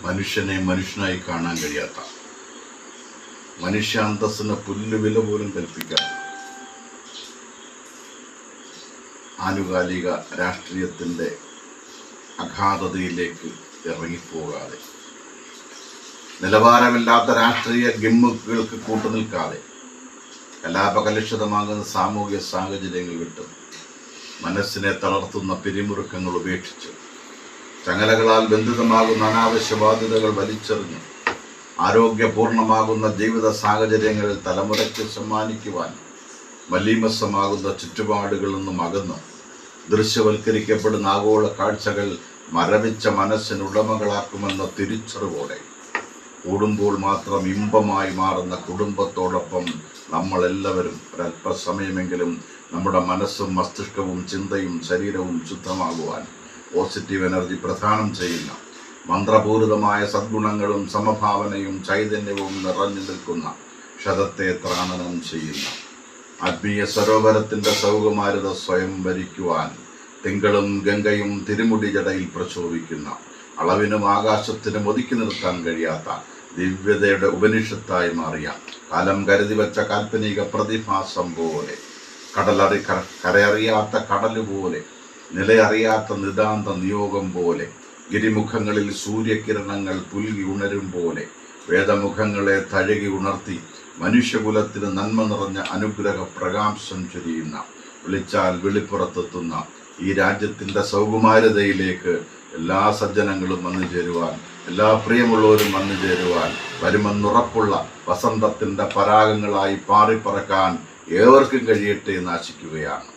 മനുഷ്യനെ മനുഷ്യനായി കാണാൻ കഴിയാത്ത, മനുഷ്യാന്തസ്സിന് പുല്ലുവില പോലും കൽപ്പിക്കാത്ത ആനുകാലിക രാഷ്ട്രീയത്തിൻ്റെ അഗാധതയിലേക്ക് ഇറങ്ങിപ്പോകാതെ, നിലവാരമില്ലാത്ത രാഷ്ട്രീയ ഗിമ്മുകൾക്ക് കൂട്ടുനിൽക്കാതെ, കലാപകലുഷിതമാകുന്ന സാമൂഹിക സാഹചര്യങ്ങൾ വിട്ട് മനസ്സിനെ തളർത്തുന്ന പിരിമുറുക്കങ്ങൾ ഉപേക്ഷിച്ച് ചങ്ങലകളാൽ ബന്ധിതമാകുന്ന അനാവശ്യ ബാധ്യതകൾ വലിച്ചെറിഞ്ഞ് ആരോഗ്യപൂർണമാകുന്ന ജീവിത സാഹചര്യങ്ങളിൽ തലമുറയ്ക്ക് സമ്മാനിക്കുവാൻ മലീമസമാകുന്ന ചുറ്റുപാടുകളിൽ നിന്നും അകന്ന് ദൃശ്യവൽക്കരിക്കപ്പെടുന്ന ആഗോള കാഴ്ചകൾ മരവിച്ച മനസ്സിനുടമകളാക്കുമെന്ന തിരിച്ചറിവോടെ കൂടുമ്പോൾ മാത്രം ഇമ്പമായി മാറുന്ന കുടുംബത്തോടൊപ്പം നമ്മളെല്ലാവരും ഒരല്പസമയമെങ്കിലും നമ്മുടെ മനസ്സും മസ്തിഷ്കവും ചിന്തയും ശരീരവും ശുദ്ധമാകുവാൻ പോസിറ്റീവ് എനർജി പ്രദാനം ചെയ്യുന്ന മന്ത്രപൂരിതമായ സദ്ഗുണങ്ങളും സമഭാവനയും ചൈതന്യവും നിറഞ്ഞു നിൽക്കുന്ന ക്ഷതത്തെ ത്രാണനം ചെയ്യുന്ന ആത്മീയ സരോവരത്തിൻ്റെ സൗകുമാര്യത സ്വയം ഭരിക്കുവാൻ തിങ്കളും ഗംഗയും തിരുമുടി ജടയിൽ പ്രശോഭിക്കുന്ന അളവിനും ആകാശത്തിനും ഒതുക്കി നിർത്താൻ കഴിയാത്ത ദിവ്യതയുടെ ഉപനിഷത്തായി മാറിയ കാലം കരുതി വെച്ച കാൽപ്പനിക പ്രതിഭാസം പോലെ, കരയറിയാത്ത കടല് പോലെ, നിലയറിയാത്ത നിതാന്ത നിയോഗം പോലെ, ഗിരിമുഖങ്ങളിൽ സൂര്യകിരണങ്ങൾ പുൽകി ഉണരും പോലെ വേദമുഖങ്ങളെ തഴുകി ഉണർത്തി മനുഷ്യകുലത്തിന് നന്മ നിറഞ്ഞ അനുഗ്രഹ പ്രകാശം ചൊരിയുന്ന, വിളിച്ചാൽ വെളിപ്പുറത്തെത്തുന്ന ഈ രാജ്യത്തിൻ്റെ സൗകുമാര്യതയിലേക്ക് എല്ലാ സജ്ജനങ്ങളും വന്നു ചേരുവാൻ, എല്ലാ പ്രിയമുള്ളവരും വന്നു ചേരുവാൻ, വരുമെന്നുറപ്പുള്ള വസന്തത്തിൻ്റെ പരാഗങ്ങളായി പാറിപ്പറക്കാൻ ഏവർക്കും കഴിയട്ടെ എന്ന് ആശിക്കുകയാണ്.